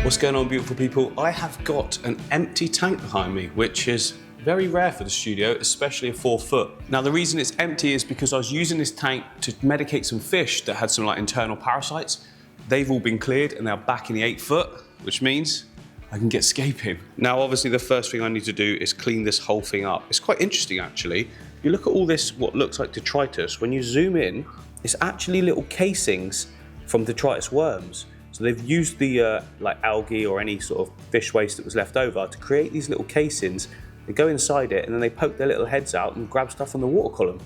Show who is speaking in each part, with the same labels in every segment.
Speaker 1: What's going on, beautiful people? I have got an empty tank behind me, which is very rare for the studio, especially a 4 foot. Now the reason it's empty is because I was using this tank to medicate some fish that had some internal parasites. They've all been cleared and they're back in the 8 foot, which means I can get scaping. Now obviously the first thing I need to do is clean this whole thing up. It's quite interesting actually. You look at all this, what looks like detritus, when you zoom in, it's actually little casings from detritus worms. So they've used the algae or any sort of fish waste that was left over to create these little casings. They go inside it and then they poke their little heads out and grab stuff from the water column.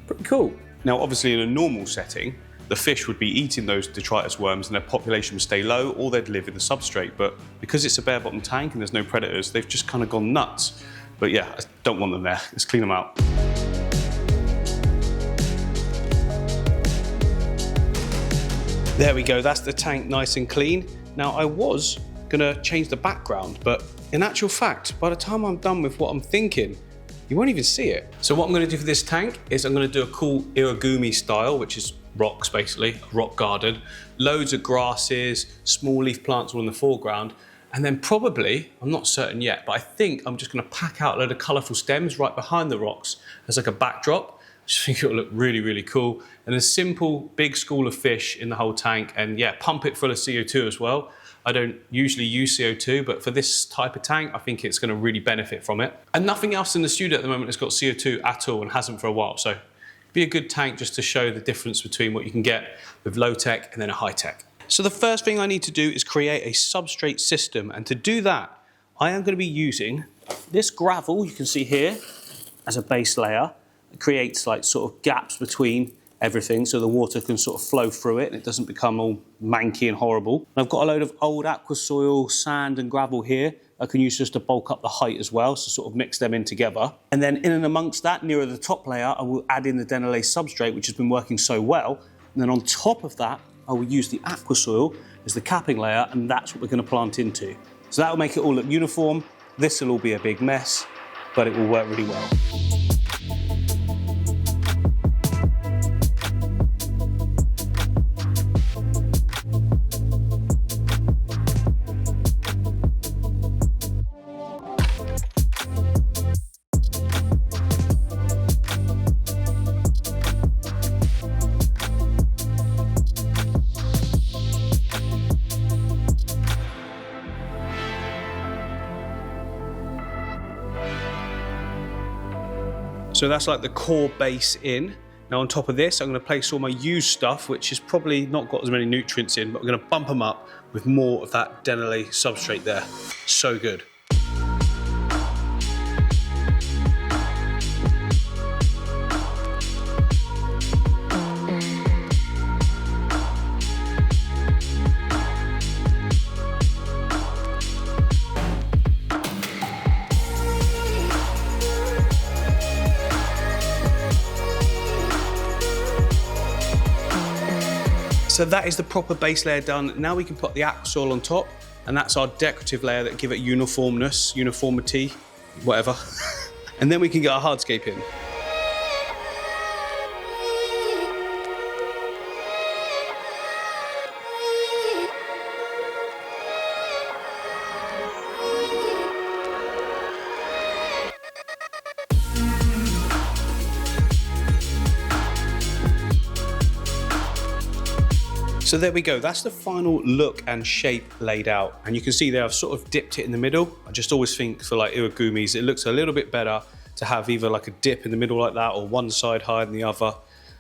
Speaker 1: Pretty cool. Now obviously in a normal setting, the fish would be eating those detritus worms and their population would stay low, or they'd live in the substrate. But because it's a bare bottom tank and there's no predators, they've just kind of gone nuts. But yeah, I don't want them there. Let's clean them out. There we go, that's the tank nice and clean. Now I was gonna change the background, but in actual fact, by the time I'm done with what I'm thinking, you won't even see it. So what I'm gonna do for this tank is I'm gonna do a cool irigumi style, which is rocks basically, a rock garden. Loads of grasses, small leaf plants all in the foreground. And then probably, I'm not certain yet, but I think I'm just gonna pack out a load of colorful stems right behind the rocks as like a backdrop. I just think it'll look really, really cool. And a simple big school of fish in the whole tank, and yeah, pump it full of CO2 as well. I don't usually use CO2, but for this type of tank, I think it's gonna really benefit from it. And nothing else in the studio at the moment has got CO2 at all and hasn't for a while. So it'd be a good tank just to show the difference between what you can get with low tech and then a high tech. So the first thing I need to do is create a substrate system. And to do that, I am gonna be using this gravel you can see here as a base layer. It creates sort of gaps between everything so the water can sort of flow through it and it doesn't become all manky and horrible. And I've got a load of old aqua soil, sand and gravel here I can use just to bulk up the height as well, so sort of mix them in together. And then in and amongst that, nearer the top layer, I will add in the denolase substrate, which has been working so well. And then on top of that, I will use the aqua soil as the capping layer, and that's what we're going to plant into. So that will make it all look uniform. This will all be a big mess, but it will work really well. So that's like the core base in. Now on top of this, I'm gonna place all my used stuff, which has probably not got as many nutrients in, but I'm gonna bump them up with more of that denolase substrate there. So good. So that is the proper base layer done. Now we can put the aqua soil on top, and that's our decorative layer that give it uniformness, uniformity, whatever. And then we can get our hardscape in. So there we go, that's the final look and shape laid out. And you can see there I've sort of dipped it in the middle. I just always think for irigumis, it looks a little bit better to have either a dip in the middle like that or one side higher than the other.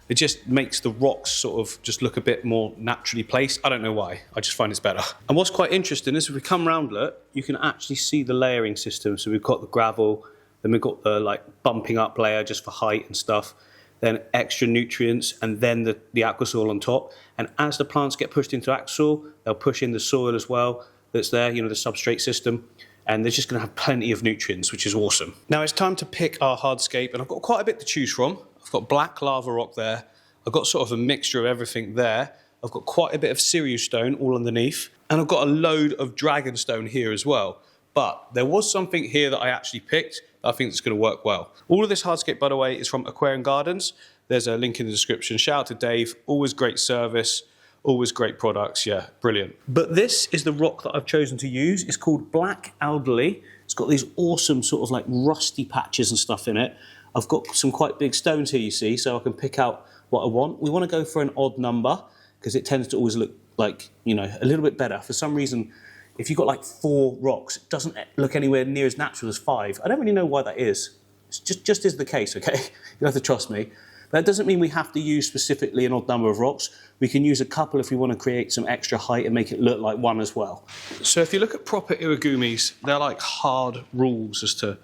Speaker 1: It just makes the rocks sort of just look a bit more naturally placed. I don't know why, I just find it's better. And what's quite interesting is if we come round, look, you can actually see the layering system. So we've got the gravel, then we've got the bumping up layer just for height and stuff, then extra nutrients, and then the aqua soil on top. And as the plants get pushed into aqua soil, they'll push in the soil as well that's there, the substrate system, and they're just gonna have plenty of nutrients, which is awesome. Now it's time to pick our hardscape, and I've got quite a bit to choose from. I've got black lava rock there. I've got sort of a mixture of everything there. I've got quite a bit of Sirius stone all underneath, and I've got a load of dragon stone here as well. But there was something here that I actually picked that I think is going to work well. All of this hardscape, by the way, is from Aquarian Gardens. There's a link in the description. Shout out to Dave, always great service. Always great products, yeah, brilliant. But this is the rock that I've chosen to use. It's called Black Algae. It's got these awesome sort of like rusty patches and stuff in it. I've got some quite big stones here, you see, so I can pick out what I want. We want to go for an odd number because it tends to always look like, you know, a little bit better. For some reason, if you've got like 4 rocks, it doesn't look anywhere near as natural as 5. I don't really know why that is. It's just is the case, okay? You have to trust me. That doesn't mean we have to use specifically an odd number of rocks. We can use a couple if we want to create some extra height and make it look like one as well. So if you look at proper iwagumis, they're like hard rules as to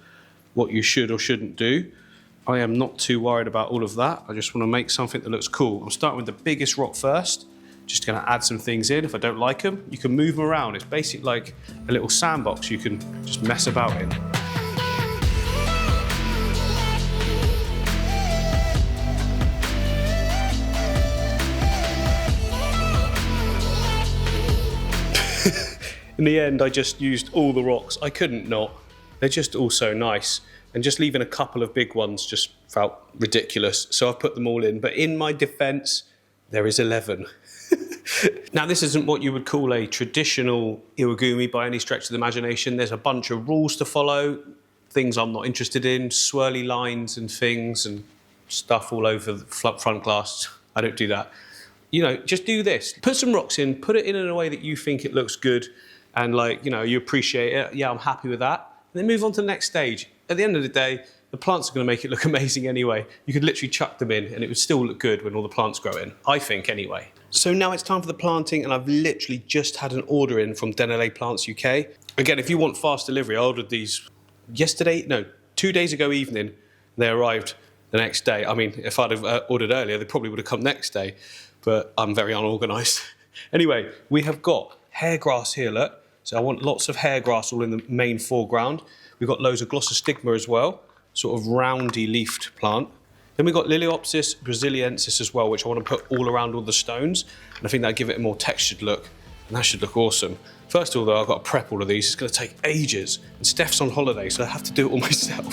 Speaker 1: what you should or shouldn't do. I am not too worried about all of that. I just want to make something that looks cool. I'm starting with the biggest rock first. Just going to add some things in. If I don't like them, you can move them around. It's basically like a little sandbox you can just mess about in. In the end, I just used all the rocks. I couldn't not. They're just all so nice. And just leaving a couple of big ones just felt ridiculous. So I've put them all in. But in my defense, there is 11. Now, this isn't what you would call a traditional iwagumi by any stretch of the imagination. There's a bunch of rules to follow, things I'm not interested in, swirly lines and things and stuff all over the front glass. I don't do that. You know, just do this. Put some rocks in, put it in a way that you think it looks good and like, you know, you appreciate it. Yeah, I'm happy with that. And then move on to the next stage. At the end of the day, the plants are going to make it look amazing anyway. You could literally chuck them in and it would still look good when all the plants grow in, I think anyway. So now it's time for the planting and I've literally just had an order in from Denelay Plants UK. Again, if you want fast delivery, I ordered these 2 days ago evening. They arrived the next day. I mean, if I'd have ordered earlier, they probably would have come next day, but I'm very unorganised. Anyway, we have got hair grass here, look. So I want lots of hair grass all in the main foreground. We've got loads of glossostigma as well, sort of roundy leafed plant. Then we've got Liliopsis brasiliensis as well, which I want to put all around all the stones. And I think that'll give it a more textured look. And that should look awesome. First of all, though, I've got to prep all of these. It's going to take ages. And Steph's on holiday, so I have to do it all myself.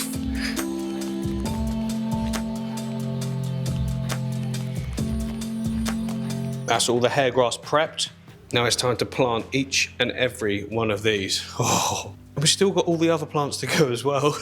Speaker 1: That's all the hair grass prepped. Now it's time to plant each and every one of these. Oh, and we've still got all the other plants to go as well.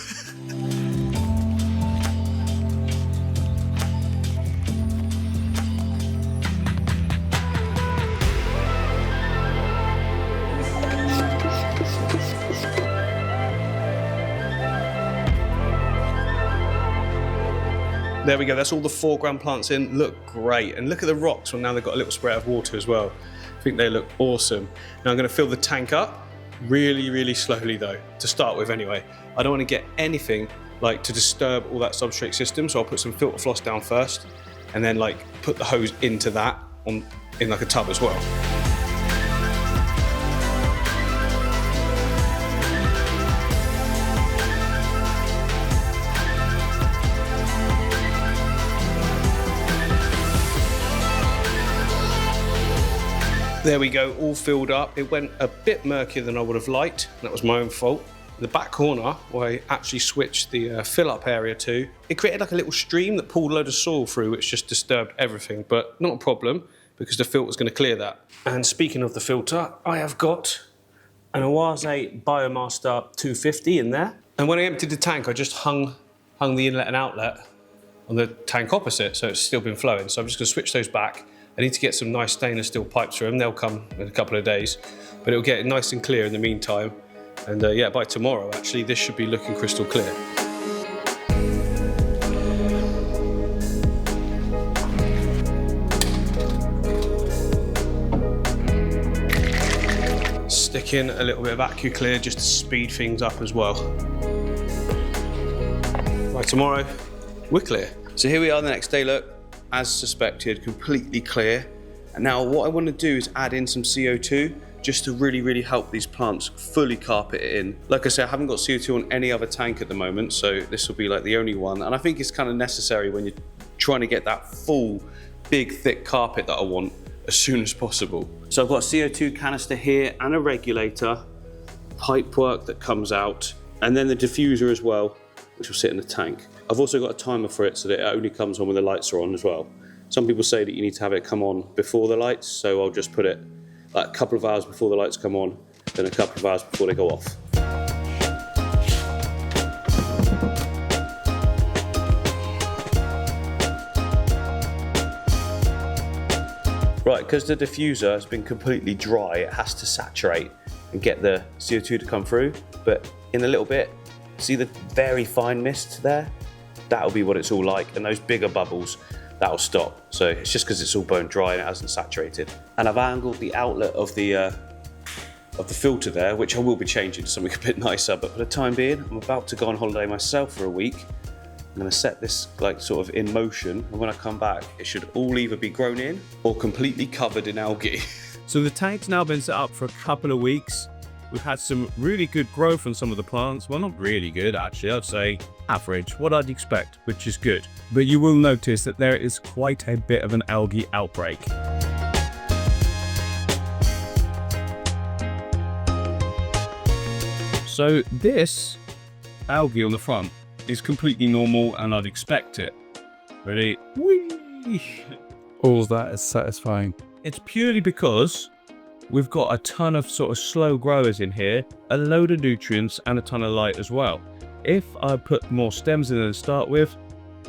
Speaker 1: There we go, that's all the foreground plants in. Look great. And look at the rocks, well now they've got a little spray of water as well. I think they look awesome. Now I'm going to fill the tank up really, really slowly though, to start with anyway. I don't want to get anything like to disturb all that substrate system, so I'll put some filter floss down first and then like put the hose into that in like a tub as well. There we go, all filled up. It went a bit murkier than I would have liked. That was my own fault. The back corner, where I actually switched the fill-up area to, it created like a little stream that pulled a load of soil through, which just disturbed everything, but not a problem, because the filter's going to clear that. And speaking of the filter, I have got an Awase Biomaster 250 in there. And when I emptied the tank, I just hung the inlet and outlet on the tank opposite, so it's still been flowing. So I'm just going to switch those back. I need to get some nice stainless steel pipes for them. They'll come in a couple of days, but it'll get nice and clear in the meantime. And yeah, by tomorrow, actually, this should be looking crystal clear. Stick in a little bit of AquaClear just to speed things up as well. By tomorrow, we're clear. So here we are the next day, look. As suspected, completely clear. And now what I want to do is add in some CO2 just to really, really help these plants fully carpet it in. Like I said, I haven't got CO2 on any other tank at the moment, so this will be like the only one. And I think it's kind of necessary when you're trying to get that full, big, thick carpet that I want as soon as possible. So I've got a CO2 canister here and a regulator, pipe work that comes out, and then the diffuser as well, which will sit in the tank. I've also got a timer for it so that it only comes on when the lights are on as well. Some people say that you need to have it come on before the lights, so I'll just put it like a couple of hours before the lights come on, then a couple of hours before they go off. Right, because the diffuser has been completely dry, it has to saturate and get the CO2 to come through. But in a little bit, see the very fine mist there? That'll be what it's all like, and those bigger bubbles, that'll stop. So it's just because it's all bone dry and it hasn't saturated. And I've angled the outlet of the filter there, which I will be changing to something a bit nicer. But for the time being, I'm about to go on holiday myself for a week. I'm going to set this like sort of in motion, and when I come back it should all either be grown in or completely covered in algae.
Speaker 2: So the tank's now been set up for a couple of weeks. We've had some really good growth on some of the plants. Well, not really good actually, I'd say average, what I'd expect, which is good. But you will notice that there is quite a bit of an algae outbreak. So this algae on the front is completely normal and I'd expect it. Ready? Whee!
Speaker 3: All that is satisfying.
Speaker 2: It's purely because we've got a ton of sort of slow growers in here, a load of nutrients and a ton of light as well. If I put more stems in to start with,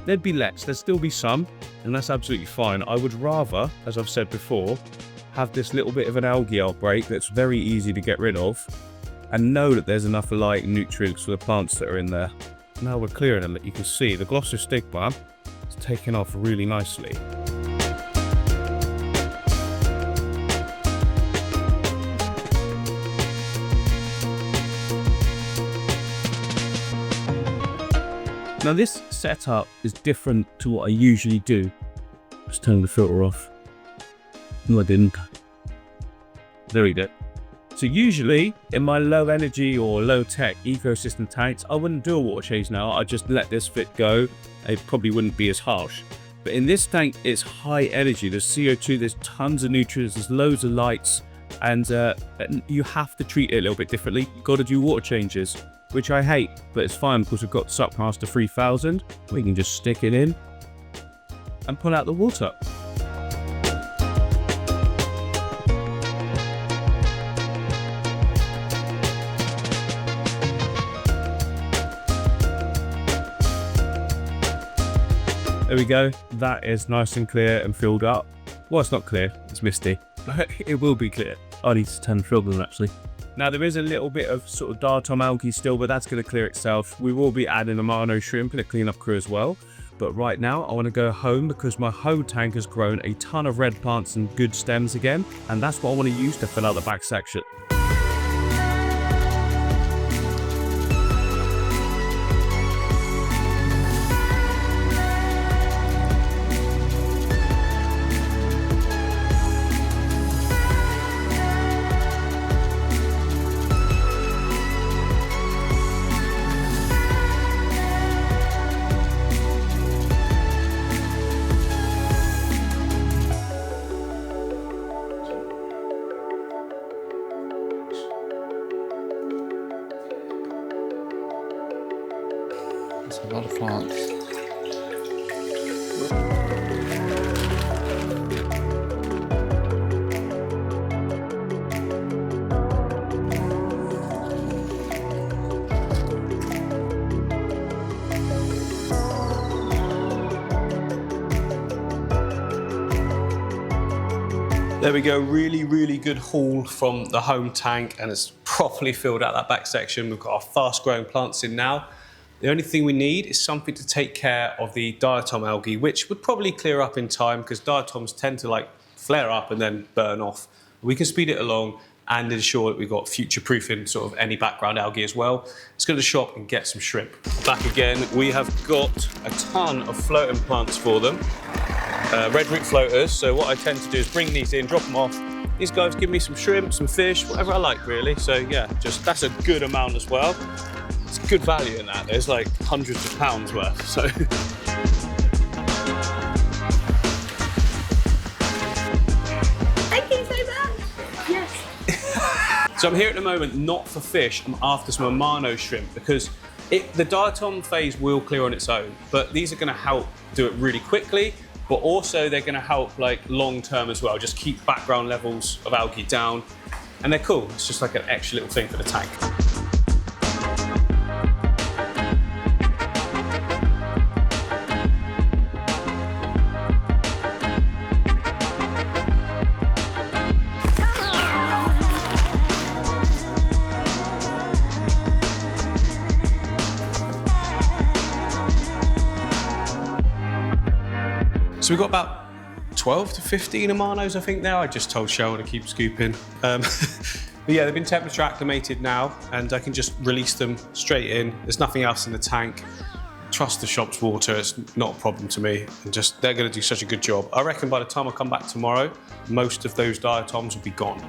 Speaker 2: there'd be less, there'd still be some, and that's absolutely fine. I would rather, as I've said before, have this little bit of an algae outbreak that's very easy to get rid of and know that there's enough light and nutrients for the plants that are in there. Now we're clearing them, you can see the glossy stigma is taking off really nicely. Now this setup is different to what I usually do. Just turning the filter off. No, I didn't. There we go. So usually in my low energy or low tech ecosystem tanks, I wouldn't do a water change now. I'd just let this fit go. It probably wouldn't be as harsh. But in this tank, it's high energy. There's CO2, there's tons of nutrients, there's loads of lights, and you have to treat it a little bit differently. You've got to do water changes, which I hate, but it's fine because we've got Submaster 3000. We can just stick it in and pull out the water. There we go, that is nice and clear and filled up. Well, it's not clear, it's misty, but it will be clear. I need to turn the filter on actually. Now there is a little bit of sort of diatom algae still, but that's going to clear itself. We will be adding a mono shrimp and a cleanup crew as well. But right now I want to go home because my home tank has grown a ton of red plants and good stems again. And that's what I want to use to fill out the back section.
Speaker 3: That's a lot of plants.
Speaker 1: There we go, really good haul from the home tank, and it's properly filled out that back section. We've got our fast growing plants in now. The only thing we need is something to take care of the diatom algae, which would probably clear up in time because diatoms tend to like flare up and then burn off. We can speed it along and ensure that we've got future-proofing sort of any background algae as well. Let's go to the shop and get some shrimp. Back again, we have got a ton of floating plants for them. Red root floaters, so what I tend to do is bring these in, drop them off. These guys give me some shrimp, some fish, whatever I like really. So yeah, just that's a good amount as well. It's good value in that. There's like hundreds of pounds worth, so.
Speaker 4: Thank you so much. Yes.
Speaker 1: So I'm here at the moment, not for fish, I'm after some Amano shrimp because the diatom phase will clear on its own, but these are gonna help do it really quickly. but also they're going to help like long term as well, just keep background levels of algae down, and they're cool. It's just like an extra little thing for the tank. So we've got about 12 to 15 Amanos, I think now. I just told Cheryl to keep scooping. But yeah, they've been temperature acclimated now, and I can just release them straight in. There's nothing else in the tank. Trust the shop's water, it's not a problem to me. And just, they're gonna do such a good job. I reckon by the time I come back tomorrow, most of those diatoms will be gone.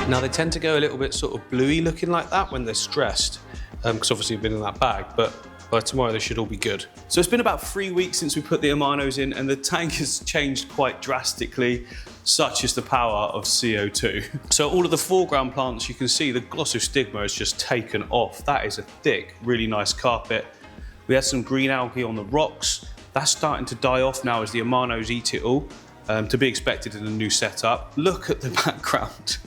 Speaker 1: Now they tend to go a little bit sort of bluey looking like that when they're stressed, because obviously they've been in that bag, but by tomorrow they should all be good. So it's been about 3 weeks since we put the Amanos in, and the tank has changed quite drastically, such is the power of CO2. So all of the foreground plants, you can see the glossostigma has just taken off. That is a thick, really nice carpet. We had some green algae on the rocks. That's starting to die off now as the Amanos eat it all, to be expected in a new setup. Look at the background.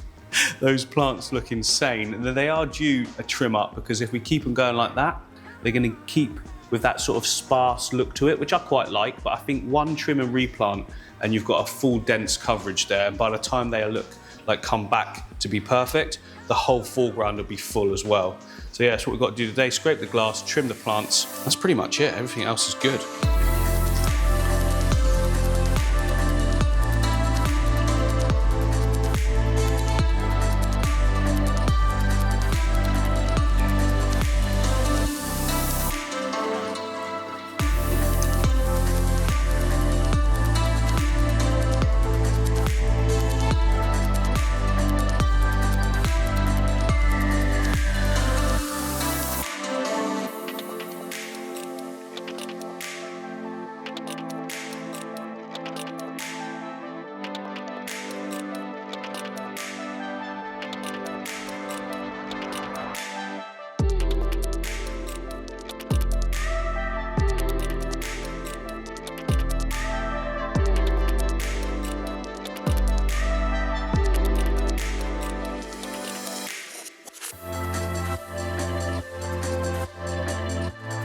Speaker 1: Those plants look insane, and they are due a trim up, because if we keep them going like that, they're going to keep with that sort of sparse look to it, which I quite like. But I think one trim and replant and you've got a full dense coverage there, and by the time they look like come back to be perfect, the whole foreground will be full as well. So yeah, that's what we've got to do today. Scrape the glass, trim the plants. That's pretty much it. Everything else is good.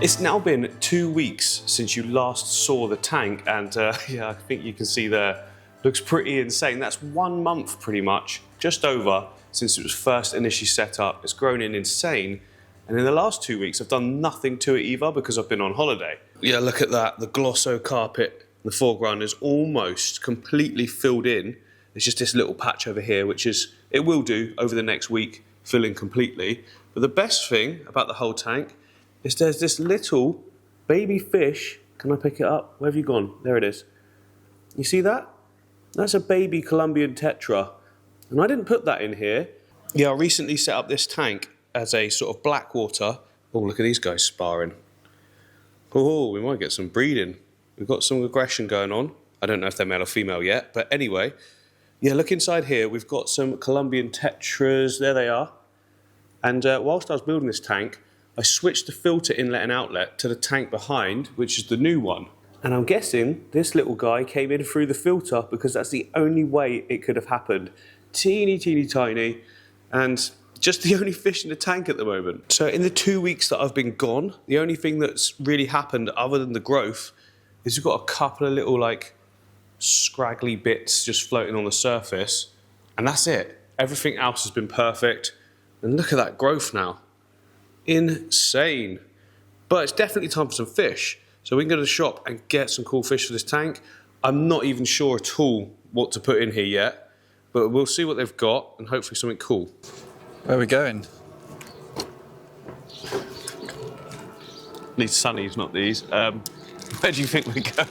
Speaker 1: It's now been 2 weeks since you last saw the tank, and yeah, I think you can see there, looks pretty insane. That's 1 month pretty much, just over, since it was first initially set up. It's grown in insane, and in the last 2 weeks I've done nothing to it either because I've been on holiday. Yeah, look at that, the glosso carpet in the foreground is almost completely filled in. There's just this little patch over here, which is, it will do over the next week, fill in completely. But the best thing about the whole tank is there's this little baby fish. Can I pick it up? Where have you gone? There it is. You see that? That's a baby Colombian tetra. And I didn't put that in here. Yeah, I recently set up this tank as a sort of black water. Oh, look at these guys sparring. Oh, we might get some breeding. We've got some aggression going on. I don't know if they're male or female yet, but anyway. Yeah, look inside here. We've got some Colombian tetras. There they are. And whilst I was building this tank, I switched the filter inlet and outlet to the tank behind, which is the new one. And I'm guessing this little guy came in through the filter because that's the only way it could have happened. Teeny, teeny, tiny, and just the only fish in the tank at the moment. So in the 2 weeks that I've been gone, the only thing that's really happened other than the growth is we've got a couple of little like scraggly bits just floating on the surface, and that's it. Everything else has been perfect. And look at that growth now. Insane. But it's definitely time for some fish. So we can go to the shop and get some cool fish for this tank. I'm not even sure at all what to put in here yet, but we'll see what they've got and hopefully something cool.
Speaker 3: Where are we going?
Speaker 1: These sunnies, not these. Where do you think we're going?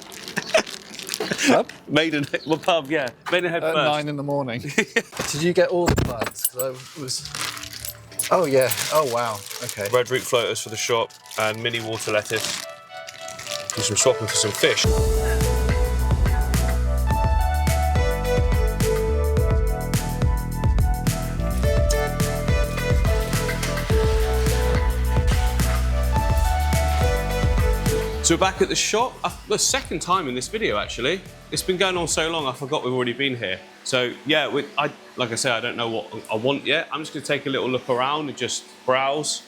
Speaker 3: Pub?
Speaker 1: Maidenhead, well, pub, yeah. Maidenhead
Speaker 3: At
Speaker 1: first.
Speaker 3: 9 in the morning. Did you get all the plugs? 'Cause I was... Oh yeah, oh wow, okay.
Speaker 1: Red root floaters for the shop and mini water lettuce. Do some swapping for some fish. So we're back at the shop. The second time in this video, actually. It's been going on so long, I forgot we've already been here. So yeah, like I said, I don't know what I want yet. I'm just gonna take a little look around and just browse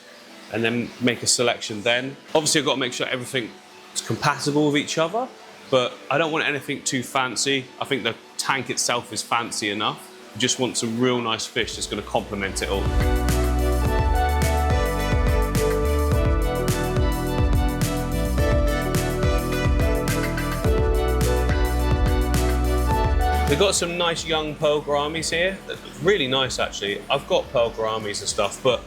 Speaker 1: and then make a selection then. Obviously, I've got to make sure everything is compatible with each other, but I don't want anything too fancy. I think the tank itself is fancy enough. I just want some real nice fish that's gonna complement it all. We've got some nice young pearl gouramis here. Really nice, actually. I've got pearl gouramis and stuff, but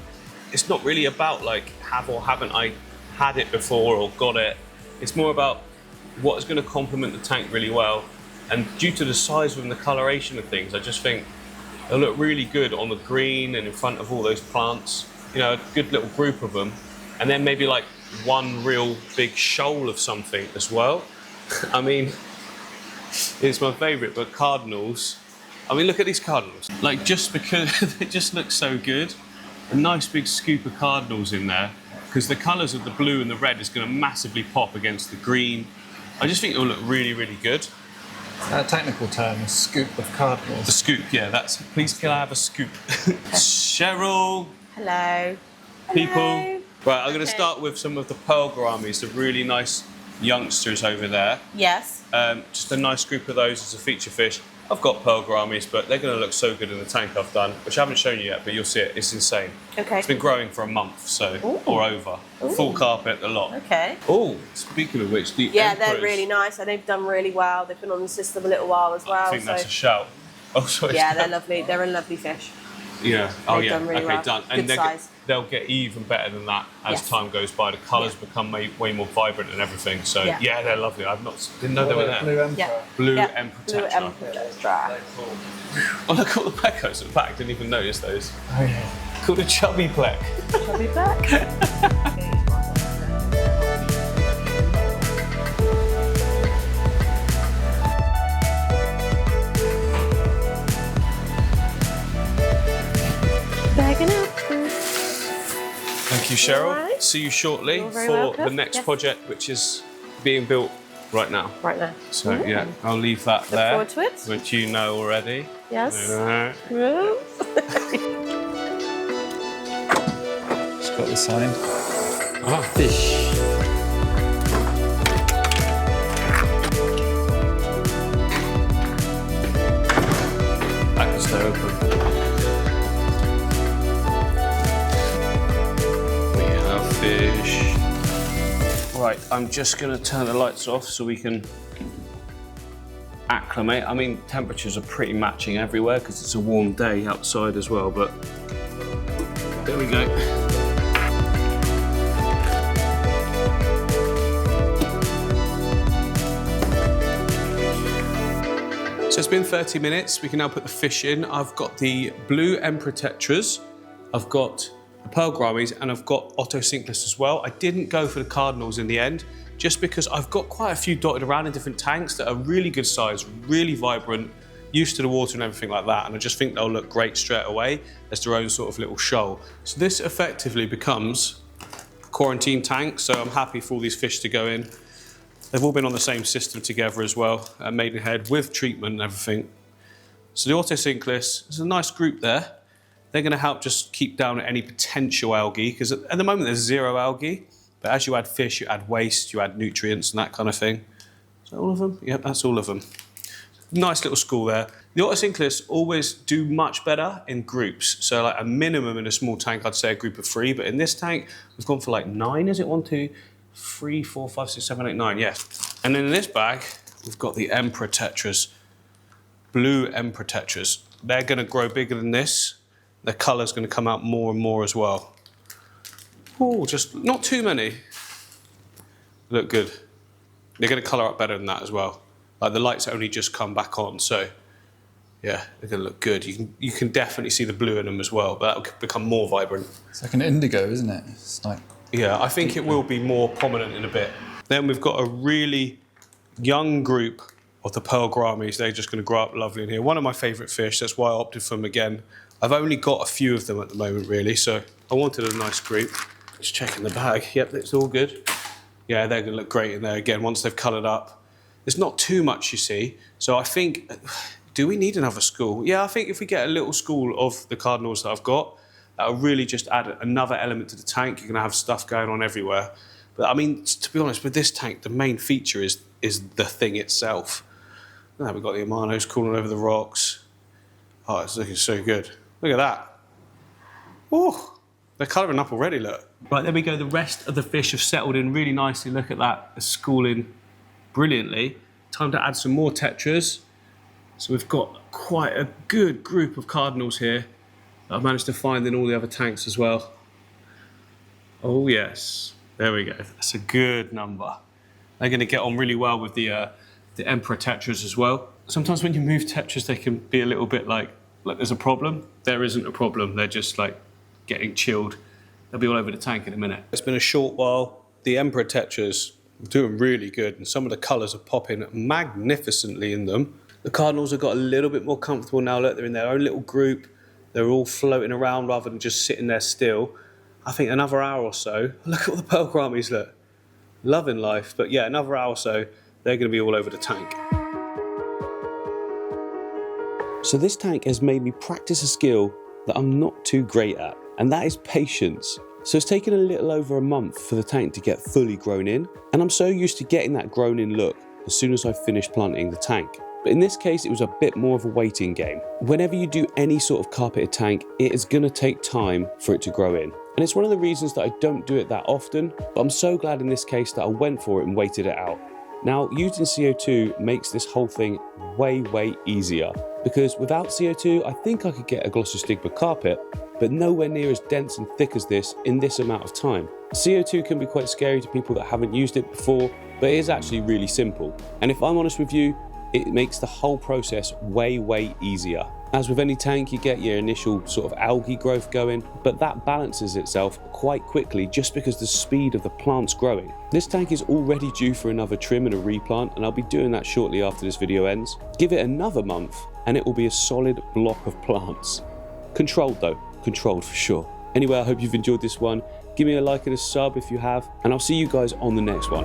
Speaker 1: it's not really about like have or haven't I had it before or got it. It's more about what is going to complement the tank really well. And due to the size and the coloration of things, I just think they'll look really good on the green and in front of all those plants. You know, a good little group of them. And then maybe like one real big shoal of something as well. I mean, it's my favourite, but cardinals. I mean, look at these cardinals. Like, just because they just look so good. A nice big scoop of cardinals in there, because the colours of the blue and the red is going to massively pop against the green. I just think it'll look really, really good.
Speaker 3: Technical term, a scoop of cardinals.
Speaker 1: The scoop, yeah, that's. Please, can I have a scoop? Cheryl.
Speaker 4: Hello.
Speaker 1: People.
Speaker 4: Hello.
Speaker 1: Right, I'm going to start with some of the pearl gouramis, the really nice youngsters over there.
Speaker 4: Yes.
Speaker 1: Just a nice group of those as a feature fish. I've got pearl gouramis, but they're going to look so good in the tank I've done, which I haven't shown you yet, but you'll see it. It's insane.
Speaker 4: Okay.
Speaker 1: It's been growing for a month, so
Speaker 4: Ooh.
Speaker 1: or over.
Speaker 4: Ooh.
Speaker 1: Full carpet, a lot.
Speaker 4: Okay.
Speaker 1: Oh, speaking of which, the
Speaker 4: Yeah,
Speaker 1: emperors,
Speaker 4: they're really nice and they've done really well. They've been on the system a little while as well.
Speaker 1: I think that's a shout. Oh, sorry.
Speaker 4: Yeah, they're lovely. They're a lovely fish.
Speaker 1: Yeah. Oh,
Speaker 4: They've
Speaker 1: yeah.
Speaker 4: done really
Speaker 1: Okay,
Speaker 4: well.
Speaker 1: done.
Speaker 4: Good size.
Speaker 1: They'll get even better than that as
Speaker 4: Yes.
Speaker 1: time goes by. The colours become way more vibrant and everything. So yeah, they're lovely. Didn't know they were there.
Speaker 3: Blue emperor.
Speaker 4: Yeah.
Speaker 1: Blue
Speaker 4: Yeah.
Speaker 1: emperor
Speaker 4: Blue
Speaker 1: tetra.
Speaker 4: emperor tetra.
Speaker 1: Oh, look at all the pecos at the back. Didn't even notice those.
Speaker 3: Oh yeah.
Speaker 1: Called a chubby pleck.
Speaker 4: I'll be back. Bagging up.
Speaker 1: Thank you, Cheryl.
Speaker 4: Alright.
Speaker 1: See you shortly
Speaker 4: You're very
Speaker 1: for
Speaker 4: welcome.
Speaker 1: the next
Speaker 4: Yes.
Speaker 1: project, which is being built right now.
Speaker 4: Right now.
Speaker 1: So yeah, I'll leave that
Speaker 4: Look
Speaker 1: there,
Speaker 4: forward to it.
Speaker 1: which you know already.
Speaker 4: Yes.
Speaker 3: It's got the sign.
Speaker 1: Ah.
Speaker 3: Fish.
Speaker 1: That can stay open. We have fish. Right, I'm just going to turn the lights off so we can acclimate. I mean, temperatures are pretty matching everywhere because it's a warm day outside as well, but there we go. So it's been 30 minutes. We can now put the fish in. I've got the blue emperor tetras. I've got the pearl gouramis, and I've got otocinclus as well. I didn't go for the cardinals in the end, just because I've got quite a few dotted around in different tanks that are really good size, really vibrant, used to the water and everything like that. And I just think they'll look great straight away as their own sort of little shoal. So this effectively becomes a quarantine tank. So I'm happy for all these fish to go in. They've all been on the same system together as well, at Maidenhead, with treatment and everything. So the otocinclus, there's a nice group there. They're going to help just keep down any potential algae, because at the moment there's 0 algae, but as you add fish, you add waste, you add nutrients and that kind of thing. Is that all of them? Yep, that's all of them. Nice little school there. The otocinclus always do much better in groups. So like a minimum in a small tank, I'd say a group of 3, but in this tank, we've gone for like 9, is it? 1, 2, 3, 4, 5, 6, 7, 8, 9, yeah. And then in this bag, we've got the emperor tetras, blue emperor tetras. They're going to grow bigger than this. Their colour's going to come out more and more as well. Oh, just not too many. Look good. They're going to colour up better than that as well. Like the lights only just come back on, so yeah, they're going to look good. You can definitely see the blue in them as well, but that'll become more vibrant.
Speaker 3: It's like an indigo, isn't it? It's like.
Speaker 1: Yeah, I think it will be more prominent in a bit. Then we've got a really young group of the pearl gouramis. They're just going to grow up lovely in here. One of my favourite fish, that's why I opted for them again. I've only got a few of them at the moment, really, so I wanted a nice group. Just checking the bag. Yep, it's all good. Yeah, they're going to look great in there again once they've coloured up. There's not too much, you see. So I think, do we need another school? Yeah, I think if we get a little school of the cardinals that I've got, that'll really just add another element to the tank. You're going to have stuff going on everywhere. But I mean, to be honest, with this tank, the main feature is the thing itself. Now we've got the Amanos crawling over the rocks. Oh, it's looking so good. Look at that. Oh, they're colouring up already, look. Right, there we go. The rest of the fish have settled in really nicely. Look at that. They're schooling brilliantly. Time to add some more tetras. So we've got quite a good group of cardinals here that I've managed to find in all the other tanks as well. Oh, yes. There we go. That's a good number. They're going to get on really well with the Emperor tetras as well. Sometimes when you move tetras, they can be a little bit like there's a problem. There isn't a problem. They're just like getting chilled. They'll be all over the tank in a minute. It's been a short while. The Emperor tetras are doing really good, and some of the colours are popping magnificently in them. The cardinals have got a little bit more comfortable now. Look, they're in their own little group. They're all floating around rather than just sitting there still. I think another hour or so. Look at all the pearl gouramis, look. Loving life. But yeah, another hour or so, they're going to be all over the tank. So this tank has made me practice a skill that I'm not too great at, and that is patience. So it's taken a little over a month for the tank to get fully grown in, and I'm so used to getting that grown in look as soon as I finish planting the tank. But in this case, it was a bit more of a waiting game. Whenever you do any sort of carpeted tank, it is going to take time for it to grow in. And it's one of the reasons that I don't do it that often, but I'm so glad in this case that I went for it and waited it out. Now, using CO2 makes this whole thing way, way easier, because without CO2, I think I could get a glossostigma carpet, but nowhere near as dense and thick as this in this amount of time. CO2 can be quite scary to people that haven't used it before, but it is actually really simple. And if I'm honest with you, it makes the whole process way, way easier. As with any tank, you get your initial sort of algae growth going, but that balances itself quite quickly just because the speed of the plant's growing. This tank is already due for another trim and a replant, and I'll be doing that shortly after this video ends. Give it another month and it will be a solid block of plants. Controlled though, controlled for sure. Anyway, I hope you've enjoyed this one. Give me a like and a sub if you have, and I'll see you guys on the next one.